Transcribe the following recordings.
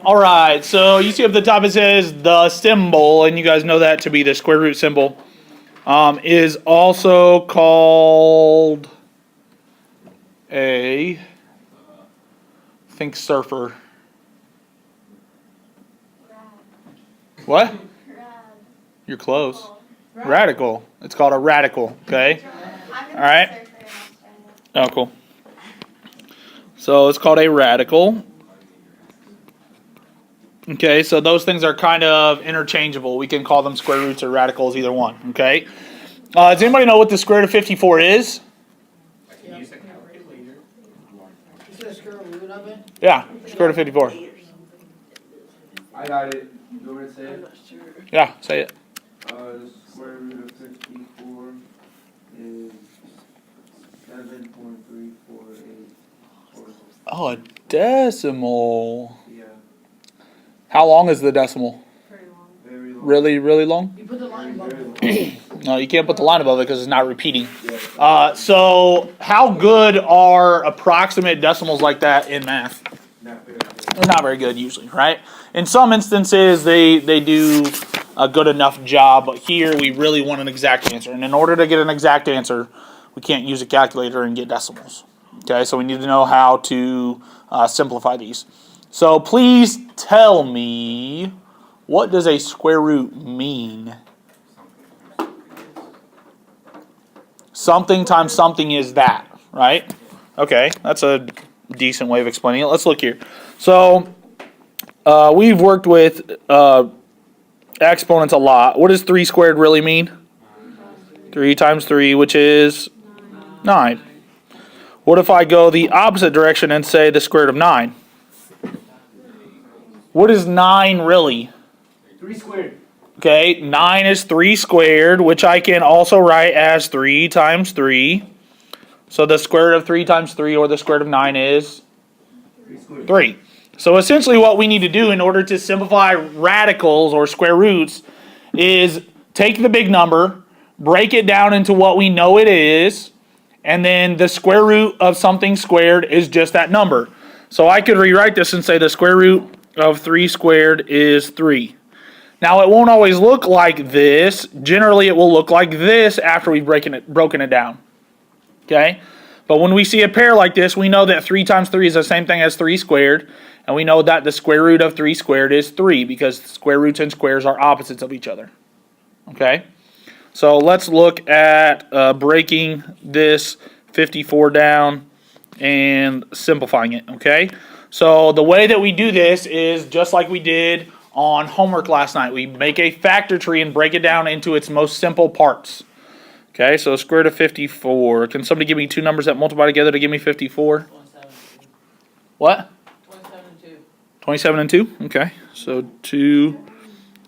All right, so you see up the top it says the symbol, and you guys know that to be the square root symbol, is also called a, think surfer. What? You're close. Radical. It's called a radical, okay? All right. Oh, cool. So it's called a radical. Okay, so those things are kind of interchangeable. We can call them square roots or radicals, either one, okay? Does anybody know what the square root of 54 is? Yeah, square root of 54. I got it. You want me to say it? Yeah, say it. The square root of 54 is 7.3484. Oh, a decimal. Yeah. How long is the decimal? Very long. Very long. Really, really long? You put the line above it. No, you can't put the line above it because it's not repeating. So how good are approximate decimals like that in math? They're not very good usually, right? In some instances, they do a good enough job, but here we really want an exact answer. And in order to get an exact answer, we can't use a calculator and get decimals. Okay, so we need to know how to simplify these. So please tell me, what does a square root mean? Something times something is that, right? Okay, that's a decent way of explaining it. Let's look here. So we've worked with exponents a lot. What does 3 squared really mean? 3 times 3, which is 9. What if I go the opposite direction and say the square root of 9? What is 9 really? 3 squared. Okay, 9 is 3 squared, which I can also write as 3 times 3. So the square root of 3 times 3, or the square root of 9, is 3. So essentially what we need to do in order to simplify radicals or square roots is take the big number, break it down into what we know it is, and then the square root of something squared is just that number. So I could rewrite this and say the square root of 3 squared is 3. Now it won't always look like this. Generally it will look like this after we've broken it down. Okay? But when we see a pair like this, we know that 3 times 3 is the same thing as 3 squared. And we know that the square root of 3 squared is 3 because square roots and squares are opposites of each other. Okay? So let's look at breaking this 54 down and simplifying it. Okay? So the way that we do this is just like we did on homework last night. We make a factor tree and break it down into its most simple parts. Okay, so square root of 54. Can somebody give me 2 numbers that multiply together to give me 54? 27 and 2. What? 27 and 2. 27 and 2? Okay, so 2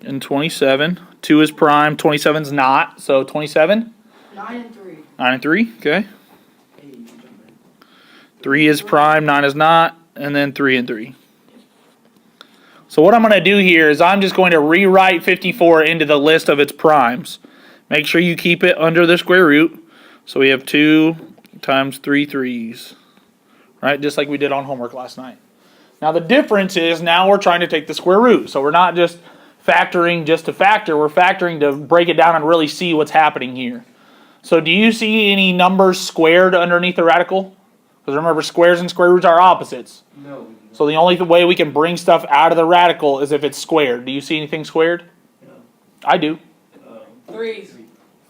and 27. 2 is prime, 27 is not. So 27? 9 and 3. 9 and 3, okay. 3 is prime, 9 is not. And then 3 and 3. So what I'm going to do here is I'm just going to rewrite 54 into the list of its primes. Make sure you keep it under the square root. So we have 2 times 3 3's. Right? Just like we did on homework last night. Now the difference is now we're trying to take the square root. So we're not just factoring just to factor. We're factoring to break it down and really see what's happening here. So do you see any numbers squared underneath the radical? Because remember, squares and square roots are opposites. No. So the only way we can bring stuff out of the radical is if it's squared. Do you see anything squared? No. I do. 3's.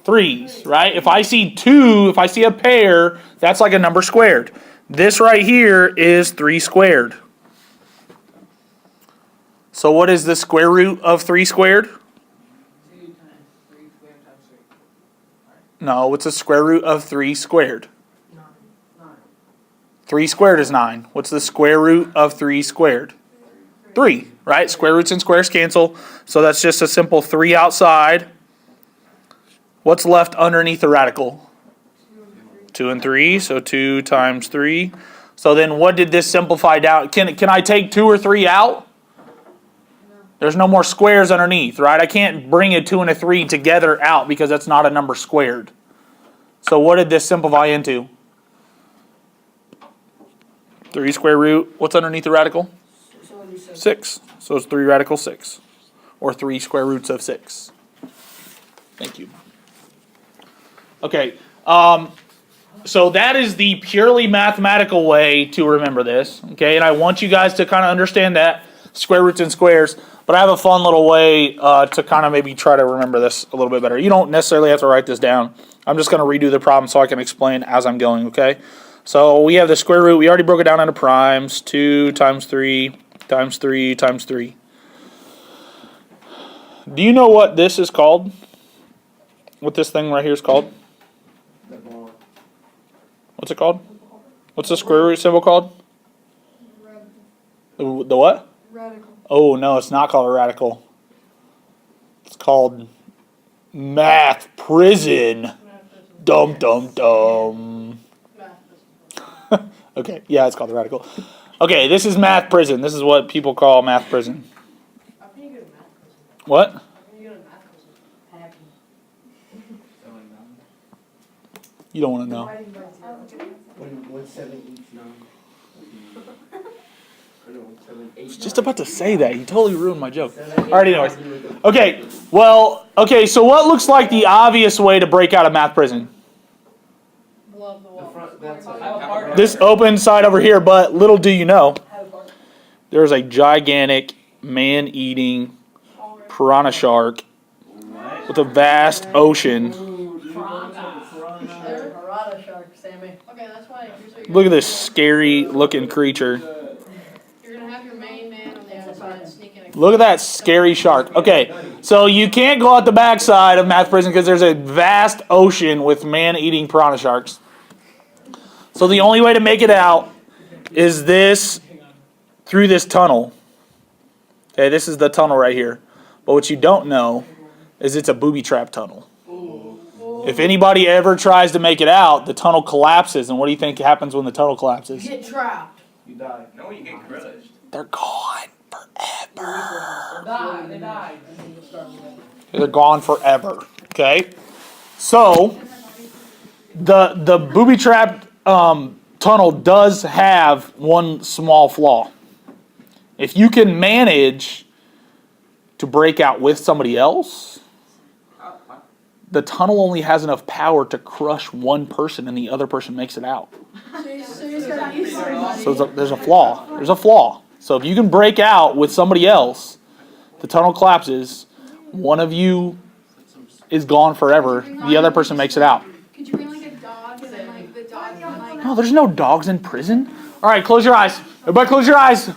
3's, right? If I see 2, if I see a pair, that's like a number squared. This right here is 3 squared. So what is the square root of 3 squared? 2 times 3 squared times 3. No, what's the square root of 3 squared? 9. 3 squared is 9. What's the square root of 3 squared? 3, right? Square roots and squares cancel. So that's just a simple 3 outside. What's left underneath the radical? 2 and 3. So 2 times 3. So then what did this simplify down? Can I take 2 or 3 out? There's no more squares underneath, right? I can't bring a 2 and a 3 together out because that's not a number squared. So what did this simplify into? 3 square root. What's underneath the radical? So do 6. 6. So it's 3 radical 6. Or 3 square roots of 6. Thank you. Okay. So that is the purely mathematical way to remember this. Okay. And I want you guys to kind of understand that. Square roots and squares. But I have a fun little way to kind of maybe try to remember this a little bit better. You don't necessarily have to write this down. I'm just going to redo the problem so I can explain as I'm going, okay? So we have the square root. We already broke it down into primes. 2 times 3 times 3 times 3. Do you know what this is called? What this thing right here is called? The ball. What's it called? What's the square root symbol called? Radical. The what? Radical. Oh, no, it's not called a radical. It's called math prison. Dum, dum, dum. Okay, yeah, it's called the radical. Okay, this is math prison. This is what people call math prison. How can you go to math prison? What? How can you go to math prison? Happy. You don't want to know. Dividing by 0. When 7 eats 9. Or no, 7 8. I was just about to say that. You totally ruined my joke. Alright, anyways. Okay, well, okay, so what looks like the obvious way to break out of math prison? Love the wall. This open side over here, but little do you know, there's a gigantic man-eating piranha shark with a vast ocean. Piranha shark, Sammy. Okay, that's why. Look at this scary-looking creature. You're gonna have your main man on the outside sneaking. Look at that scary shark. Okay, so you can't go out the backside of math prison because there's a vast ocean with man-eating piranha sharks. So the only way to make it out is this, through this tunnel. Okay, this is the tunnel right here. But what you don't know is it's a booby trap tunnel. If anybody ever tries to make it out, the tunnel collapses. And what do you think happens when the tunnel collapses? Get trapped. You die. No, you get crushed. They're gone forever. They died. They're gone forever. Okay? So, the booby trap tunnel does have one small flaw. If you can manage to break out with somebody else, the tunnel only has enough power to crush one person and the other person makes it out. So there's a flaw. There's a flaw. So if you can break out with somebody else, the tunnel collapses, one of you is gone forever, the other person makes it out. Could you bring like a dog and then like the dog and like No, there's no dogs in prison. All right, close your eyes. Everybody close your eyes.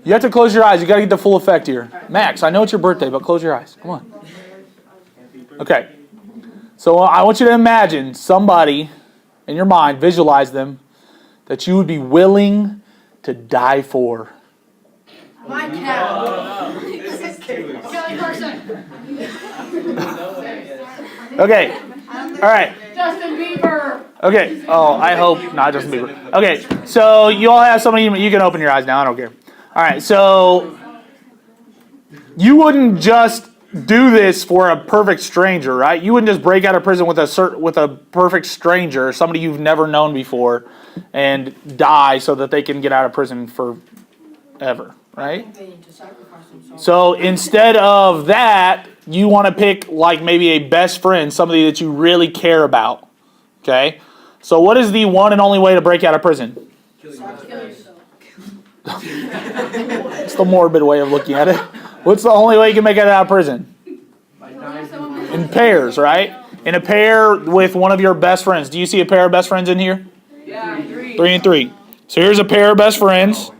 You have to close your eyes. You got to get the full effect here. Max, I know it's your birthday, but close your eyes. Come on. Okay. So I want you to imagine somebody in your mind, visualize them, that you would be willing to die for. My cat. Kelly Clarkson. Okay. All right. Justin Bieber. Okay. Oh, I hope not Justin Bieber. Okay. So you all have somebody. You can open your eyes now. I don't care. All right. So you wouldn't just do this for a perfect stranger, right? You wouldn't just break out of prison with a perfect stranger, somebody you've never known before, and die so that they can get out of prison forever, right? They need to sacrifice themselves. So instead of that, you want to pick like maybe a best friend, somebody that you really care about. Okay? So what is the one and only way to break out of prison? It's the morbid way of looking at it. What's the only way you can make it out of prison? In pairs, right? In a pair with one of your best friends. Do you see a pair of best friends in here? Yeah, 3. 3 and 3. So here's a pair of best friends,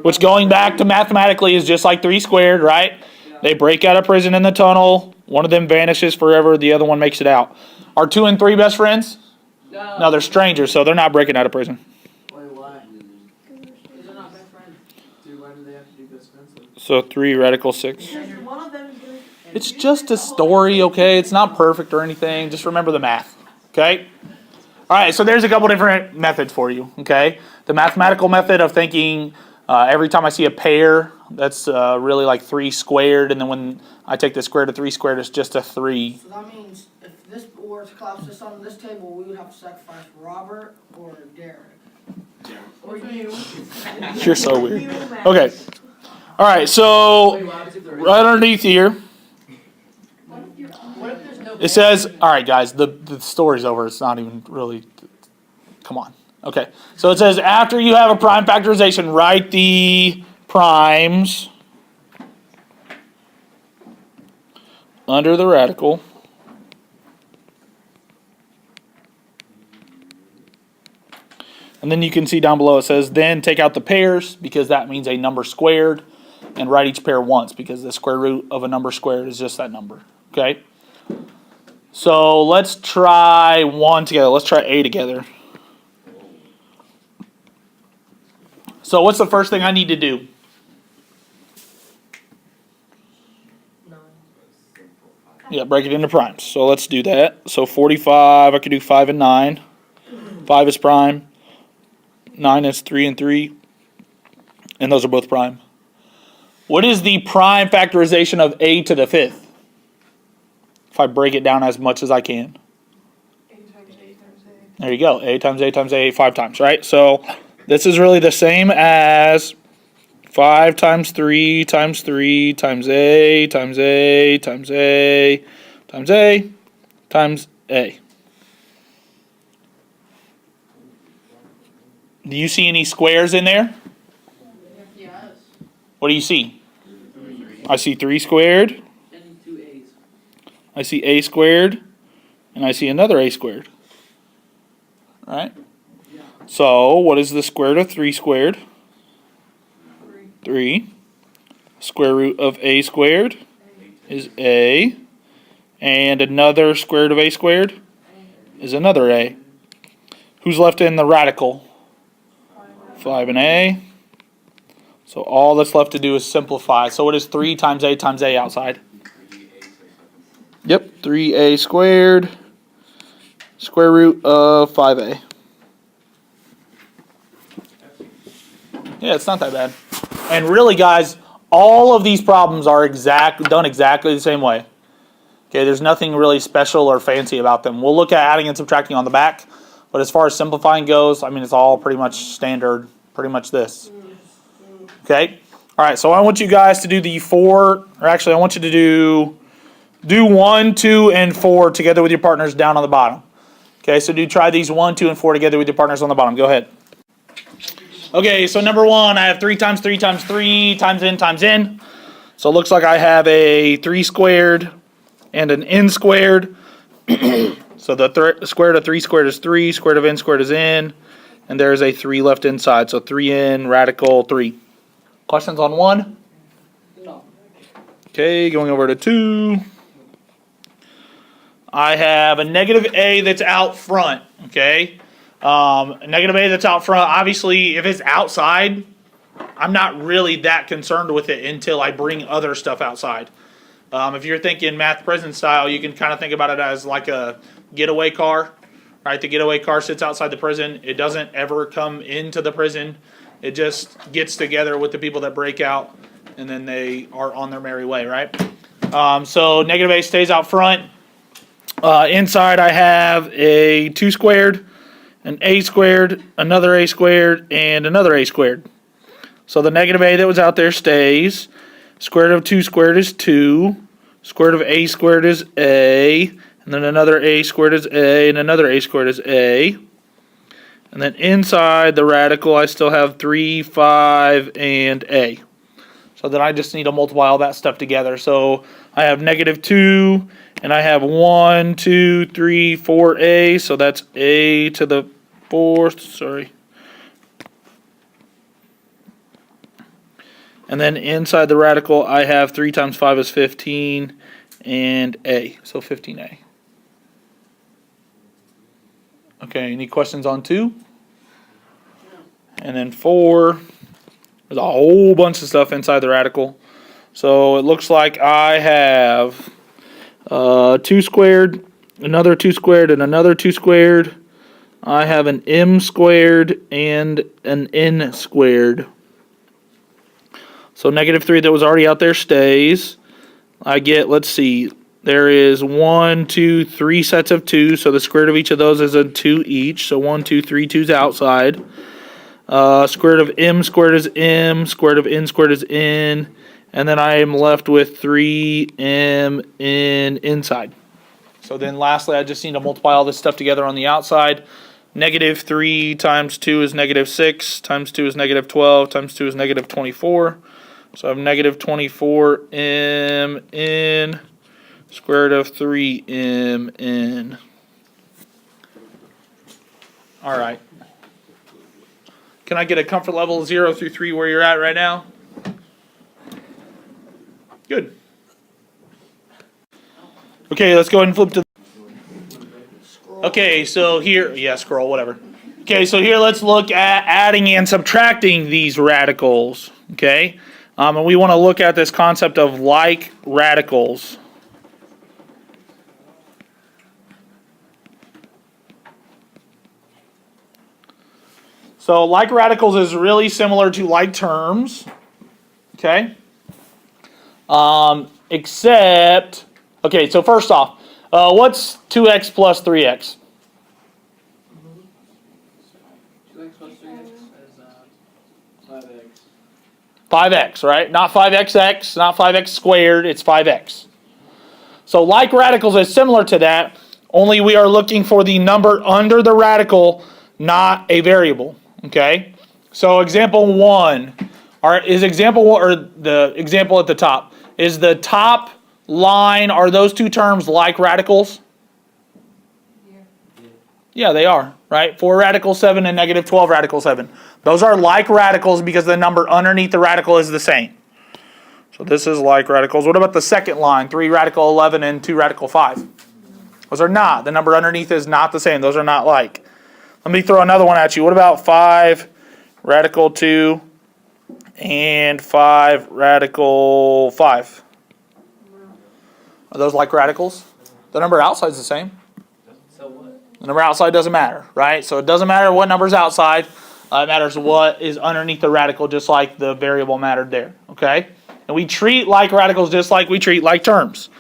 which going back to mathematically is just like 3 squared, right? They break out of prison in the tunnel. One of them vanishes forever. The other one makes it out. Are 2 and 3 best friends? No, they're strangers, so they're not breaking out of prison. Wait, why? Because they're not best friends. Dude, why do they have to do best friends? So 3 radical 6. One of them is going to... It's just a story, okay? It's not perfect or anything. Just remember the math, okay? All right, so there's a couple different methods for you, okay? The mathematical method of thinking every time I see a pair, that's really like 3 squared, and then when I take the square root of 3 squared, it's just a 3. So that means if this were to collapse this on this table, we would have to sacrifice Robert or Derek. Or you. You're so weird. You, Max. Okay. All right, so Wait, what happens if they're right underneath here, What if there's no? it says, all right, guys, the story's over. It's not even really, come on. Okay, so it says after you have a prime factorization, write the primes under the radical. And then you can see down below it says, then take out the pairs because that means a number squared, and write each pair once because the square root of a number squared is just that number. Okay? So let's try 1 together. Let's try A together. So what's the first thing I need to do? Yeah, break it into primes. So let's do that. So 45, I could do 5 and 9. 5 is prime. 9 is 3 and 3. And those are both prime. What is the prime factorization of A to the 5th? If I break it down as much as I can. A times A times A. There you go. A times A 5 times, right? So this is really the same as 5 times 3 times 3 times A times A times A times A times A. Do you see any squares in there? Yes. What do you see? I see 3 squared. and 2 A's. I see A squared. And I see another A squared. All right? So what is the square root of 3 squared? 3. Square root of A squared is A. And another square root of A squared is another A. Who's left in the radical? 5 and A. So all that's left to do is simplify. So what is 3 times A outside? Yep, 3A squared. Square root of 5A. Yeah, it's not that bad. And really, guys, all of these problems are done exactly the same way. Okay, there's nothing really special or fancy about them. We'll look at adding and subtracting on the back. But as far as simplifying goes, I mean, it's all pretty much standard, pretty much this. Okay? All right, so I want you guys to do the 4, or actually I want you to do 1, 2, and 4 together with your partners down on the bottom. Okay, so try these 1, 2, and 4 together with your partners on the bottom. Go ahead. Okay, so number 1, I have 3 times 3 times 3 times n times n. So it looks like I have a 3 squared and an n squared. So the square root of 3 squared is 3, square root of n squared is n, and there's a 3 left inside. So 3n radical 3. Questions on 1? No. Okay, going over to 2. I have a negative a that's out front, okay? A negative a that's out front, obviously, if it's outside, I'm not really that concerned with it until I bring other stuff outside. If you're thinking math prison style, you can kind of think about it as like a getaway car, right? The getaway car sits outside the prison. It doesn't ever come into the prison. It just gets together with the people that break out, and then they are on their merry way, right? So negative a stays out front. Inside I have a 2 squared, an a squared, another a squared, and another a squared. So the negative a that was out there stays. Square root of 2 squared is 2. Square root of a squared is a. And then another a squared is a, and another a squared is a. And then inside the radical, I still have 3, 5, and a. So then I just need to multiply all that stuff together. So I have negative 2, and I have 1, 2, 3, 4a. So that's a to the 4th, sorry. And then inside the radical, I have 3 times 5 is 15, and a. So 15a. Okay, any questions on 2? And then 4, there's a whole bunch of stuff inside the radical. So it looks like I have 2 squared, another 2 squared, and another 2 squared. I have an m squared and an n squared. So negative 3 that was already out there stays. I get, let's see, there is 1, 2, 3 sets of 2. So the square root of each of those is a 2 each. So 1, 2, 3 2's outside. Square root of m squared is m. Square root of n squared is n. And then I am left with 3m n inside. So then lastly, I just need to multiply all this stuff together on the outside. Negative 3 times 2 is negative 6, times 2 is negative 12, times 2 is negative 24. So I have negative 24mn square root of 3mn. All right. Can I get a comfort level of 0 through 3 where you're at right now? Good. Okay, let's go ahead and flip to. Okay, so here, yeah, scroll, whatever. Okay, so here let's look at adding and subtracting these radicals. Okay, and we want to look at this concept of like radicals. So like radicals is really similar to like terms. Okay. Except, okay, so first off, what's 2x plus 3x? 2x plus 3x is 5x. 5x, right? Not 5xx, not 5x squared, it's 5x. So like radicals is similar to that, only we are looking for the number under the radical, not a variable, okay? So example 1, is example 1, or the example at the top, is the top line, are those two terms like radicals? Yeah, they are, right? 4 radical 7 and negative 12 radical 7. Those are like radicals because the number underneath the radical is the same. So this is like radicals. What about the second line, 3 radical 11 and 2 radical 5? Those are not. The number underneath is not the same. Those are not like. Let me throw another one at you. What about 5 radical 2 and 5 radical 5? Are those like radicals? The number outside is the same. So what? The number outside doesn't matter, right? So it doesn't matter what number's outside. It matters what is underneath the radical, just like the variable mattered there, okay? And we treat like radicals just like we treat like terms.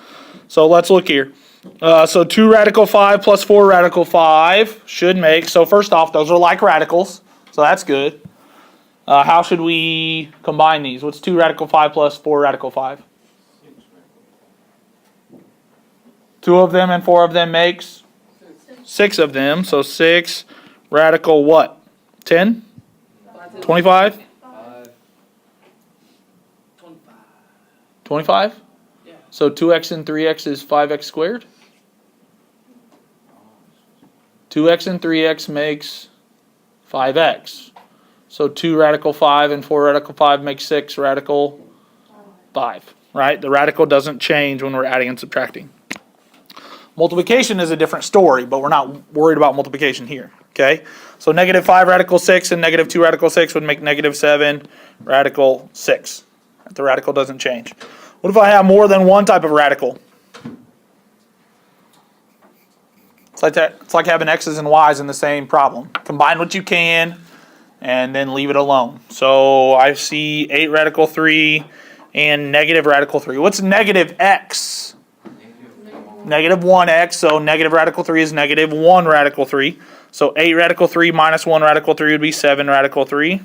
So let's look here. So 2 radical 5 plus 4 radical 5 should make, so first off, those are like radicals, so that's good. How should we combine these? What's 2 radical 5 plus 4 radical 5? 2 of them and 4 of them makes 6 of them. So 6 radical what? 10? 25? 25. 25? Yeah. So 2x and 3x is 5x squared? 2x and 3x makes 5x. So 2 radical 5 and 4 radical 5 makes 6 radical 5. Right? The radical doesn't change when we're adding and subtracting. Multiplication is a different story, but we're not worried about multiplication here. Okay? So negative 5 radical 6 and negative 2 radical 6 would make negative 7 radical 6. The radical doesn't change. What if I have more than one type of radical? It's like that. It's like having x's and y's in the same problem. Combine what you can and then leave it alone. So I see 8 radical 3 and negative radical 3. What's negative x? Negative 1x, so negative radical 3 is negative 1 radical 3. So 8 radical 3 minus 1 radical 3 would be 7 radical 3.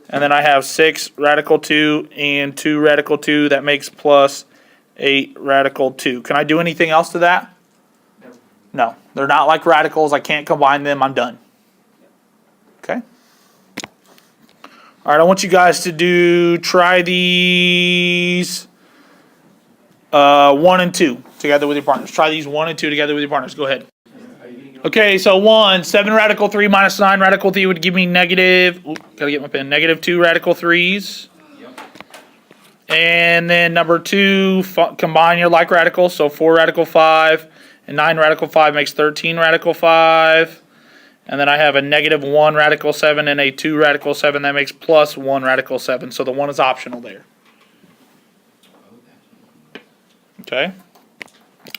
And then I have 6 radical 2 and 2 radical 2. That makes plus 8 radical 2. Can I do anything else to that? No. They're not like radicals. I can't combine them. I'm done. Okay? All right, I want you guys to try these 1 and 2 together with your partners. Try these 1 and 2 together with your partners. Go ahead. Okay, so 1, 7 radical 3 minus 9 radical 3 would give me negative, gotta get my pen, negative 2 radical 3s. And then number 2, combine your like radicals. So 4 radical 5 and 9 radical 5 makes 13 radical 5. And then I have a negative 1 radical 7 and a 2 radical 7. That makes plus 1 radical 7. So the 1 is optional there. Okay.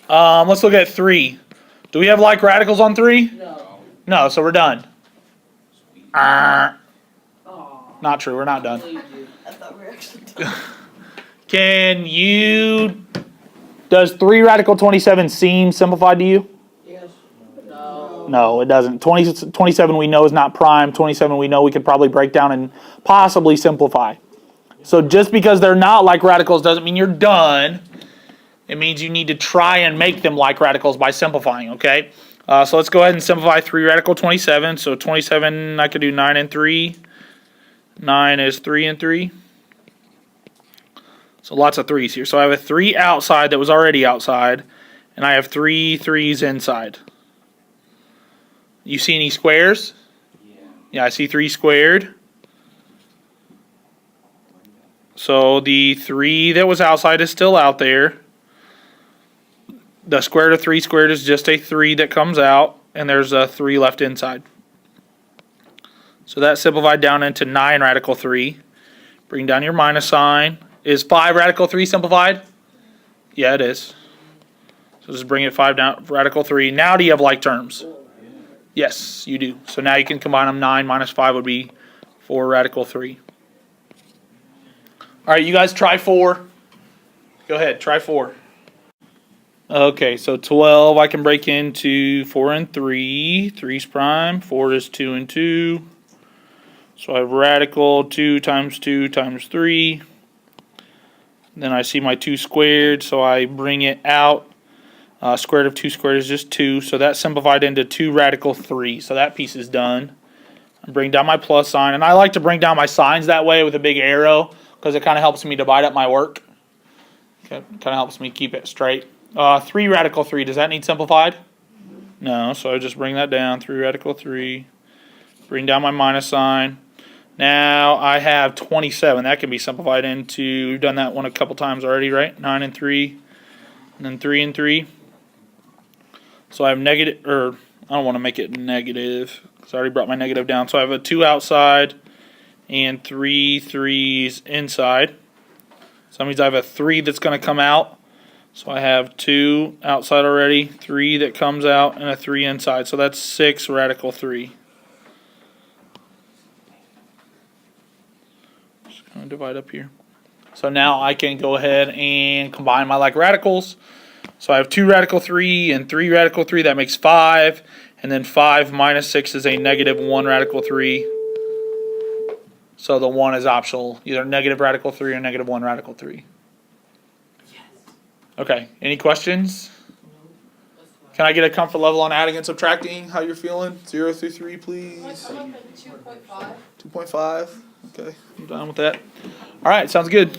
Let's look at 3. Do we have like radicals on 3? No. No, so we're done. Aw. Not true, we're not done. Believe you. I thought we were actually done. Can you Does 3 radical 27 seem simplified to you? Yes. No. No, it doesn't. 27 we know is not prime. 27 we know we could probably break down and possibly simplify. So just because they're not like radicals doesn't mean you're done. It means you need to try and make them like radicals by simplifying, okay? So let's go ahead and simplify 3 radical 27. So 27, I could do 9 and 3. 9 is 3 and 3. So lots of 3s here. So I have a 3 outside that was already outside, and I have 3 3s inside. You see any squares? Yeah, I see 3 squared. So the 3 that was outside is still out there. The square root of 3 squared is just a 3 that comes out, and there's a 3 left inside. So that simplified down into 9 radical 3. Bring down your minus sign. Is 5 radical 3 simplified? Yeah, it is. So just bring it 5 down, radical 3. Now do you have like terms? Yes, you do. So now you can combine them. 9 minus 5 would be 4 radical 3. All right, you guys try 4. Go ahead, try 4. Okay, so 12 I can break into 4 and 3. 3's prime. 4 is 2 and 2. So I have radical 2 times 2 times 3. Then I see my 2 squared, so I bring it out. Square root of 2 squared is just 2, so that simplified into 2 radical 3. So that piece is done. I bring down my plus sign, and I like to bring down my signs that way with a big arrow because it kind of helps me divide up my work. Okay, kind of helps me keep it straight. 3 radical 3, does that need simplified? No, so I just bring that down. 3 radical 3. Bring down my minus sign. Now I have 27. That can be simplified into, we've done that one a couple times already, right? 9 and 3, and then 3 and 3. So I have negative, or I don't want to make it negative because I already brought my negative down. So I have a 2 outside and 3 3s inside. So that means I have a 3 that's going to come out. So I have 2 outside already, 3 that comes out, and a 3 inside. So that's 6 radical 3. Going to divide up here. So now I can go ahead and combine my like radicals. So I have 2 radical 3 and 3 radical 3. That makes 5. And then 5 minus 6 is a negative 1 radical 3. So the 1 is optional. Either negative radical 3 or negative 1 radical 3. Okay. Any questions? Can I get a comfort level on adding and subtracting? How you're feeling? 0 through 3, please. I'm up at 2.5. 2.5. Okay, I'm done with that. All right, sounds good.